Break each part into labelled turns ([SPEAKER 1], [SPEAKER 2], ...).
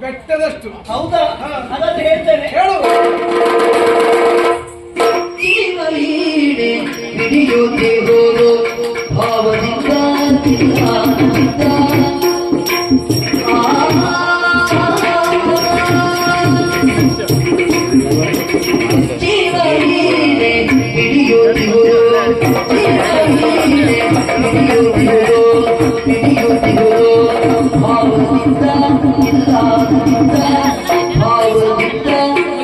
[SPEAKER 1] ಬೆಟ್ಟದಷ್ಟು.
[SPEAKER 2] ಹೌದಾ? ಹಾಗಾದ್ರೆ ಹೇಳ್ತೇನೆ.
[SPEAKER 1] ಹೇಳು.
[SPEAKER 3] ಜೀವವೀಣೆ ಹಿಡಿಯೋದೆ ಹೋದು ಭಾವದಿಂದ ಜೀವವೀಣೆ ಹಿಡಿಯೋದೆ ಹೋದು ಭಾವದಿಂದ ಭಾವದಿಂದ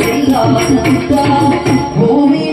[SPEAKER 3] ಇಲ್ಲದಿಂದ ಭೂಮಿ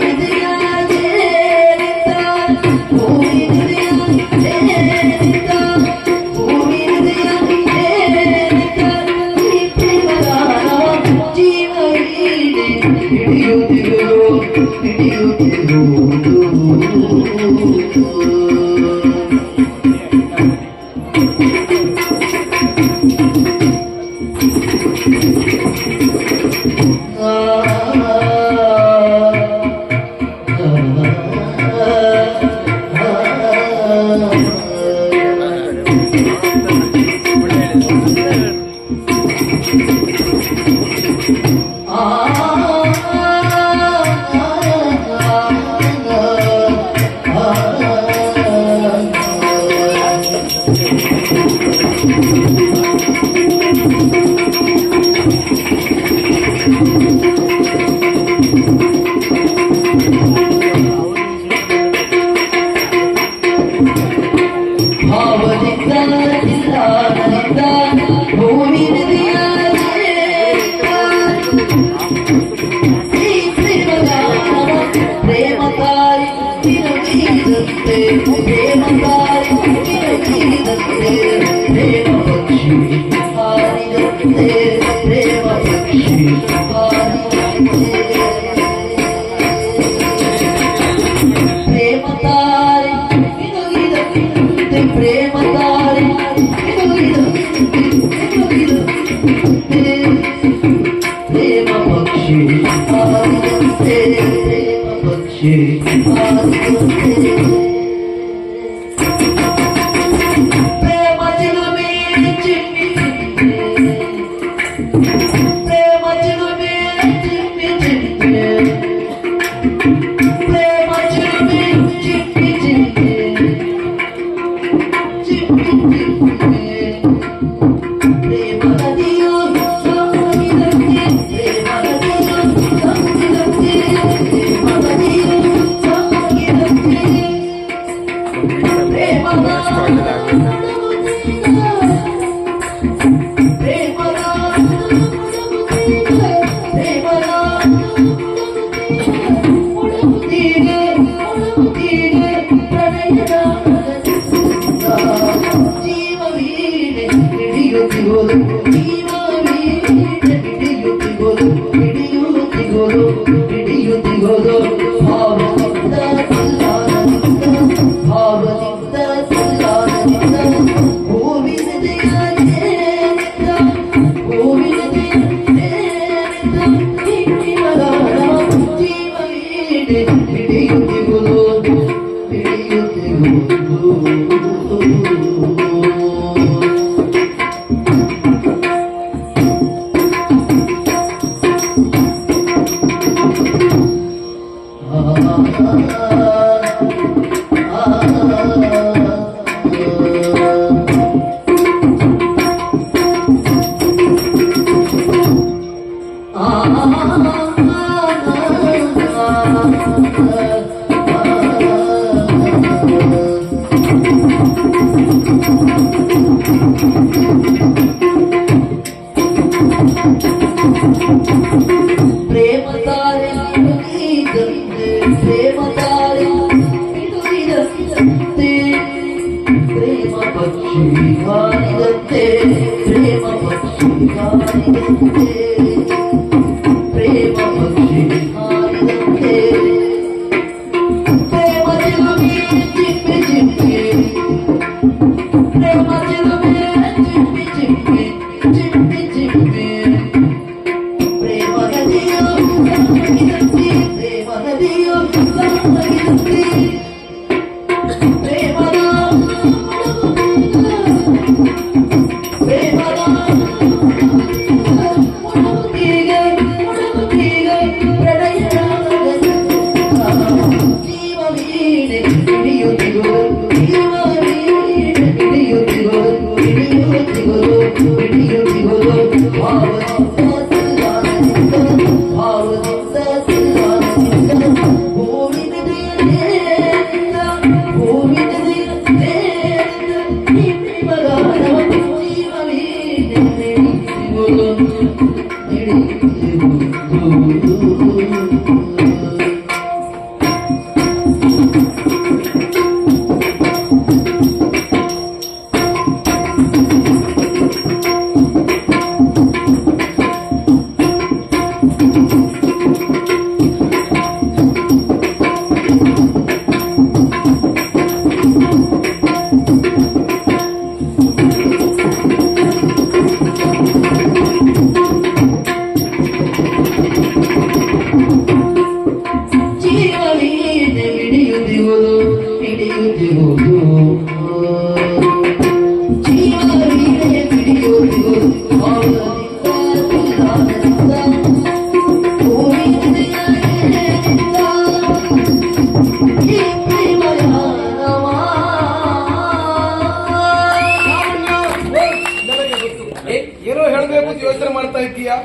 [SPEAKER 1] ಏನೋ ಹೇಳಬೇಕು ಅಂತ ಯೋಚನೆ ಮಾಡ್ತಾ ಇದ್ದೀಯಾ,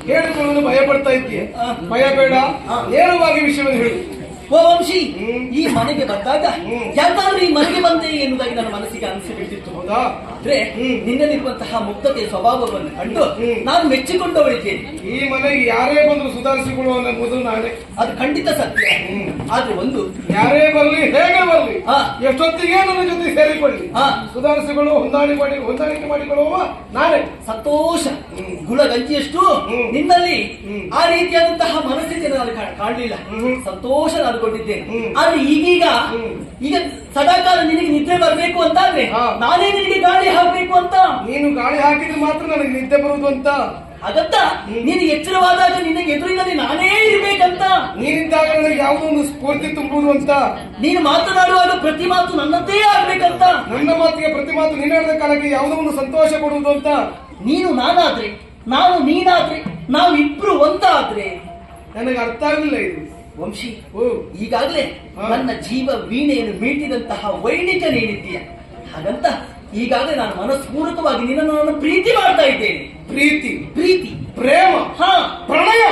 [SPEAKER 1] ಹೇಳಿಕೊಳ್ಳಲು ಭಯ ಪಡ್ತಾ ಇದ್ದೀಯ. ಭಯ ಬೇಡ, ನೇರವಾಗಿ ವಿಷಯವನ್ನು ಹೇಳಿ.
[SPEAKER 2] ಓ ವಂಶಿ, ಈ ಮನೆಗೆ ಬಂದಾಗ ಯಾಕಾದ್ರೂ ಈ ಮನೆಗೆ ಬಂದೆ ಎನ್ನುವುದಾಗಿ ನನ್ನ ಮನಸ್ಸಿಗೆ ಅನಿಸಿಬಿಟ್ಟಿತ್ತು.
[SPEAKER 1] ಹೌದಾ?
[SPEAKER 2] ಆದ್ರೆ ನಿನ್ನಲ್ಲಿರುವಂತಹ ಮುಕ್ತತೆಯ ಸ್ವಭಾವವನ್ನು ಕಂಡು ನಾನು ಮೆಚ್ಚಿಕೊಂಡವಳಿದ್ದೇನೆ.
[SPEAKER 1] ಈ ಮನೆಗೆ ಯಾರೇ ಬಂದ್ರು ಸುಧಾರಿಸಿಕೊಳ್ಳುವ ಮೊದಲು ನಾನೇ.
[SPEAKER 2] ಅದು ಖಂಡಿತ ಸತ್ಯ. ಆದ್ರೆ ಒಂದು,
[SPEAKER 1] ಯಾರೇ ಬರ್ಲಿ, ಹೇಗೆ ಬರ್ಲಿ,
[SPEAKER 2] ಹಾ,
[SPEAKER 1] ಎಷ್ಟೊತ್ತಿಗೆ ನನ್ನ ಜೊತೆ ಸೇರಿಕೊಳ್ಳಿ, ಸುಧಾರಿಸಿಕೊಳ್ಳುವ, ಹೊಂದಾಣಿಕೆ ಮಾಡಿಕೊಳ್ಳುವ ನಾನೇ.
[SPEAKER 2] ಸಂತೋಷ. ಗುಣಗಂಜಿಯಷ್ಟು ನಿನ್ನಲ್ಲಿ ಆ ರೀತಿಯಾದಂತಹ ಮನಸ್ಥಿತಿಯನ್ನು ನಾನು ಕಾಣಲಿಲ್ಲ. ಸಂತೋಷ ನಾನು ಕೊಂಡಿದ್ದೇನೆ. ಆದ್ರೆ ಈಗ ಸದಾಕಾಲ ನಿನಗೆ ನಿದ್ರೆ ಬರಬೇಕು ಅಂತಾದ್ರೆ ನಾನೇ ನಿನಗೆ ಗಾಳಿ ಹಾಕಬೇಕು ಅಂತ.
[SPEAKER 1] ನೀನು ಗಾಳಿ ಹಾಕಿದ್ರೆ ಮಾತ್ರ ನನಗೆ ನಿದ್ದೆ ಬರುವುದು ಅಂತ.
[SPEAKER 2] ಹಾಗಂತ ನಿನಗೆ ಎಚ್ಚರವಾದಾಗ ನಿನಗೆ ಎದುರಿನಲ್ಲಿ ನಾನೇ ಇರ್ಬೇಕಂತ.
[SPEAKER 1] ನೀನಿದ್ದಾಗ ನನಗೆ ಯಾವುದೋ ಒಂದು ಸ್ಫೂರ್ತಿ ತುಂಬುವುದು ಅಂತ.
[SPEAKER 2] ನೀನು ಮಾತನಾಡುವಾಗ ಪ್ರತಿ ಮಾತು ನನ್ನದೇ ಆಗ್ಬೇಕಂತ.
[SPEAKER 1] ನನ್ನ ಮಾತಿಗೆ ಪ್ರತಿ ಮಾತು ನೀನಾಡಿದ ಕಾಲಕ್ಕೆ ಯಾವುದೋ ಒಂದು ಸಂತೋಷ ಕೊಡುವುದು ಅಂತ.
[SPEAKER 2] ನೀನು ನಾನಾದ್ರೆ, ನಾನು ನೀನಾದ್ರೆ, ನಾವಿಬ್ರು ಒಂದಾದ್ರೆ.
[SPEAKER 1] ನನಗೆ ಅರ್ಥ ಆಗಲಿಲ್ಲ ಇದು
[SPEAKER 2] ವಂಶಿ. ಈಗಾಗಲೇ ನನ್ನ ಜೀವ ವೀಣೆಯನ್ನು ಮೀಟಿದಂತಹ ವೈಣಿಕ ನೀನಿದ್ದೀಯ. ಹಾಗಂತ ಈಗಾಗಲೇ ನಾನು ಮನಸ್ಪೂರ್ವಕವಾಗಿ ನಿನ್ನನ್ನು ನಾನು ಪ್ರೀತಿ ಮಾಡ್ತಾ ಇದ್ದೇನೆ.
[SPEAKER 1] ಪ್ರೀತಿ,
[SPEAKER 2] ಪ್ರೀತಿ,
[SPEAKER 1] ಪ್ರೇಮ, ಪ್ರಣಯ,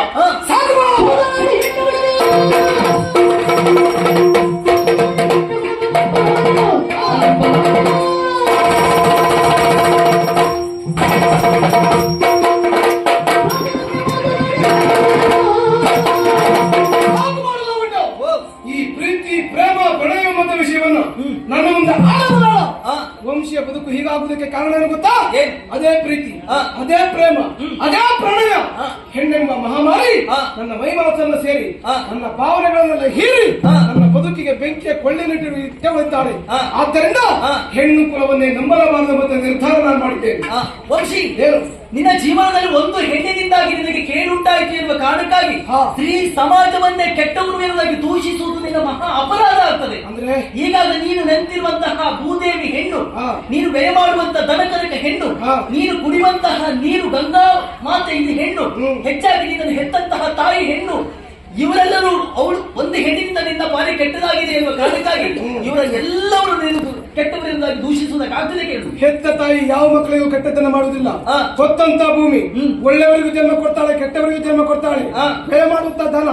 [SPEAKER 1] ಈ ಪ್ರೀತಿ, ಪ್ರೇಮ, ಪ್ರಣಯ ಎಂಬ ವಿಷಯವನ್ನು ನನ್ನ ಮುಂದೆ ವಂಶೀಯ ಬದುಕು ಹೀಗಾಗುವುದಕ್ಕೆ ಕಾರಣ ಏನು ಗೊತ್ತಾ? ಅದೇ ಪ್ರೀತಿ, ಅದೇ ಪ್ರೇಮ, ಅದೇ ಪ್ರಣಯ. ಹೆಣ್ಣೆಂಬ ಮಹಾಮಾರಿ ನನ್ನ ಮೈಮನಸ್ಸನ್ನು ಸೇರಿ ನನ್ನ ಭಾವನೆಗಳನ್ನೆಲ್ಲ ಹೀರಿ ನನ್ನ ಬದುಕಿಗೆ ಬೆಂಕಿಯ ಕೊಳ್ಳಿನಿಟ್ಟಿದ್ದಾಳೆ. ಆದ್ದರಿಂದ ಹೆಣ್ಣು ಕುಲವನ್ನೇ ನಂಬಲಬಾರದು ಮತ್ತು ನಿರ್ಧಾರ ನಾನು ಮಾಡಿದ್ದೇನೆ.
[SPEAKER 2] ವಂಶಿ, ನಿನ್ನ ಜೀವನದಲ್ಲಿ ಒಂದು ಹೆಣ್ಣಿನಿಂದಾಗಿ ನಿನಗೆ ಕೇಳುಂಟಾಯಿತು ಎನ್ನುವ ಕಾರಣಕ್ಕಾಗಿ ಸ್ತ್ರೀ ಸಮಾಜವನ್ನೇ ಕೆಟ್ಟವರು ಎನ್ನುವುದಾಗಿ ದೂಷಿಸುವುದು ನಿನ್ನ ಮಹಾ ಅಪರಾಧ ಆಗ್ತದೆ.
[SPEAKER 1] ಅಂದ್ರೆ
[SPEAKER 2] ಈಗಾಗಲೇ ನೀನು ನೆಂತಿರುವಂತಹ ಭೂದೇವಿ ಹೆಣ್ಣು, ನೀನು ಬೆಳೆ ಮಾಡುವಂತಹ ದನಕರಕ ಹೆಣ್ಣು, ನೀನು ಕುಡಿಯುವಂತಹ ನೀರು ಗಂಗಾ ಮಾತೆ ಇದು ಹೆಣ್ಣು, ಹೆಚ್ಚಾಗಿ ನೀನನ್ನು ಹೆತ್ತಂತಹ ತಾಯಿ ಹೆಣ್ಣು, ಇವರೆಲ್ಲರೂ ಅವಳು ಒಂದು ಹೆಣ್ಣಿನಿಂದ ನಿನ್ನ ಬಾರಿ ಕೆಟ್ಟದಾಗಿದೆ ಎನ್ನುವ ಕಾರಣಕ್ಕಾಗಿ ಇವರೆಲ್ಲರೂ ನೀನು ಕೆಟ್ಟವರಿಂದಾಗಿ ದೂಷಿಸುವುದಕ್ಕಾಗದೆ ಕೇಳು.
[SPEAKER 1] ಹೆತ್ತ ತಾಯಿ ಯಾವ ಮಕ್ಕಳಿಗೂ ಕೆಟ್ಟತನ ಮಾಡುವುದಿಲ್ಲ. ಕೊತ್ತಂತ ಭೂಮಿ ಒಳ್ಳೆಯವರಿಗೂ ಜನ್ಮ ಕೊಡ್ತಾಳೆ, ಕೆಟ್ಟವರಿಗೂ ಜನ್ಮ ಕೊಡ್ತಾಳೆ. ಬೆಳೆ ಮಾಡುವಂತ ದನ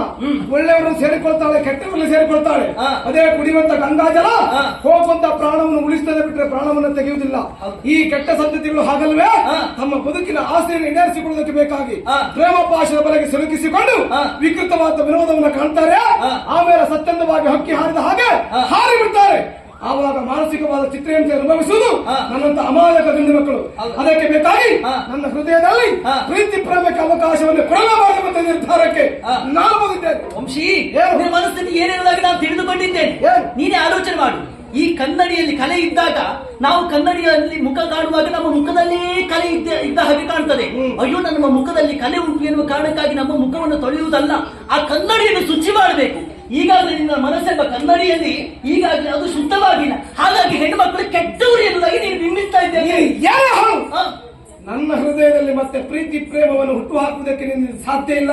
[SPEAKER 1] ಒಳ್ಳೆಯವರನ್ನು ಸೇರಿಕೊಳ್ತಾಳೆ, ಕೆಟ್ಟವರನ್ನು ಸೇರಿಕೊಳ್ತಾಳೆ. ಅದೇ ಕುಡಿಯುವಂತ ಗಂಗಾಜಲ ಹೋಗುವಂತ ಪ್ರಾಣವನ್ನು ಉಳಿಸ್ತದೆ ಬಿಟ್ಟರೆ ಪ್ರಾಣವನ್ನು ತೆಗೆಯುವುದಿಲ್ಲ. ಈ ಕೆಟ್ಟ ಸಂತತಿಗಳು ಹಾಗಲ್ವೇ ತಮ್ಮ ಬದುಕಿನ ಆಸೆಯನ್ನು ಈಡೇರಿಸಿಕೊಳ್ಳುವುದಕ್ಕೆ ಬೇಕಾಗಿ ಪ್ರೇಮ ಪಾಶದ ಬಲೆಗೆ ಸಿಲುಕಿಸಿಕೊಂಡು ವಿಕೃತವಾದ ವಿನೋದವನ್ನು ಕಾಣ್ತಾರೆ. ಆಮೇಲೆ ಸತ್ಯಂದವಾಗಿ ಹಕ್ಕಿ ಹಾರಿದ ಹಾಗೆ ಹಾರಿ ಬಿಡ್ತಾರೆ. ಆವಾಗ ಮಾನಸಿಕವಾದ ಚಿತ್ರಹಿಂಸೆ ಅನುಭವಿಸುವುದು ನನ್ನಂತ ಅಮಾಯಕ ಗಂಡು ಮಕ್ಕಳು. ಅದಕ್ಕೆ ಬೇಕಾಗಿ ನನ್ನ ಹೃದಯದಲ್ಲಿ ಪ್ರೀತಿ ಪ್ರೇಮಕ್ಕೆ ಅವಕಾಶವನ್ನು ಕೊಡಲಾರದಂತ ನಿರ್ಧಾರಕ್ಕೆ ನಾನು ಬಂದಿದ್ದೇನೆ.
[SPEAKER 2] ವಂಶಿ, ನಿನ್ನ ಮನಸ್ಥಿತಿ ಏನೇನುದಾಗಿ ನಾನು ತಿಳಿದುಕೊಂಡಿದ್ದೇನೆ. ನೀನೇ ಆಲೋಚನೆ ಮಾಡು. ಈ ಕನ್ನಡಿಯಲ್ಲಿ ಕಲೆ ಇದ್ದಾಗ ನಾವು ಕನ್ನಡಿಯಲ್ಲಿ ಮುಖ ಕಾಣುವಾಗ ನಮ್ಮ ಮುಖದಲ್ಲೇ ಕಲೆ ಇದ್ದ ಹಾಗೆ ಕಾಣ್ತದೆ. ಅಯ್ಯೋ, ನಮ್ಮ ಮುಖದಲ್ಲಿ ಕಲೆ ಉಂಟು ಎನ್ನುವ ಕಾರಣಕ್ಕಾಗಿ ನಮ್ಮ ಮುಖವನ್ನು ತೊಳೆಯುವುದಲ್ಲ, ಆ ಕನ್ನಡಿಯನ್ನು ಶುಚಿ ಮಾಡಬೇಕು. ಈಗಾಗಲೇ ನಿನ್ನ ಮನಸ್ಸೆಂಬ ಕನ್ನಡಿಯಲ್ಲಿ ಈಗಾಗಲೇ ಅದು ಶುದ್ಧವಾಗಿಲ್ಲ. ಹಾಗಾಗಿ ಹೆಣ್ಣು ಮಕ್ಕಳು ಕೆಟ್ಟವರು ಎನ್ನುವುದಾಗಿ ನೀನು ಬಿಂಬಿಸ್ತಾ ಇದ್ದೇನೆ.
[SPEAKER 1] ನನ್ನ ಹೃದಯದಲ್ಲಿ ಮತ್ತೆ ಪ್ರೀತಿ ಪ್ರೇಮವನ್ನು ಹುಟ್ಟು ಹಾಕುವುದಕ್ಕೆ ನಿನ್ನ ಸಾಧ್ಯ ಇಲ್ಲ.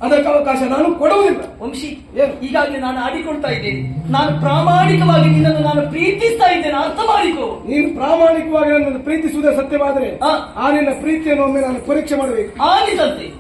[SPEAKER 1] ಅದಕ್ಕೆ ಅವಕಾಶ ನಾನು ಕೊಡುವುದಿಲ್ಲ.
[SPEAKER 2] ವಂಶಿ
[SPEAKER 1] ಏನು?
[SPEAKER 2] ಈಗಾಗಲೇ ನಾನು ಆಡಿಕೊಳ್ತಾ ಇದ್ದೇನೆ. ನಾನು ಪ್ರಾಮಾಣಿಕವಾಗಿ ನಿನ್ನನ್ನು ನಾನು ಪ್ರೀತಿಸ್ತಾ ಇದ್ದೇನೆ, ಅರ್ಥ ಮಾಡಿಕೋ.
[SPEAKER 1] ನೀನು ಪ್ರಾಮಾಣಿಕವಾಗಿ ನನ್ನನ್ನು ಪ್ರೀತಿಸುವುದೇ ಸತ್ಯವಾದರೆ
[SPEAKER 2] ಆ.
[SPEAKER 1] ಆ ನಿನ್ನ ಪ್ರೀತಿಯನ್ನು ಒಮ್ಮೆ ನಾನು ಪರೀಕ್ಷೆ ಮಾಡಬೇಕು.
[SPEAKER 2] ಆಲಿದಂತೆ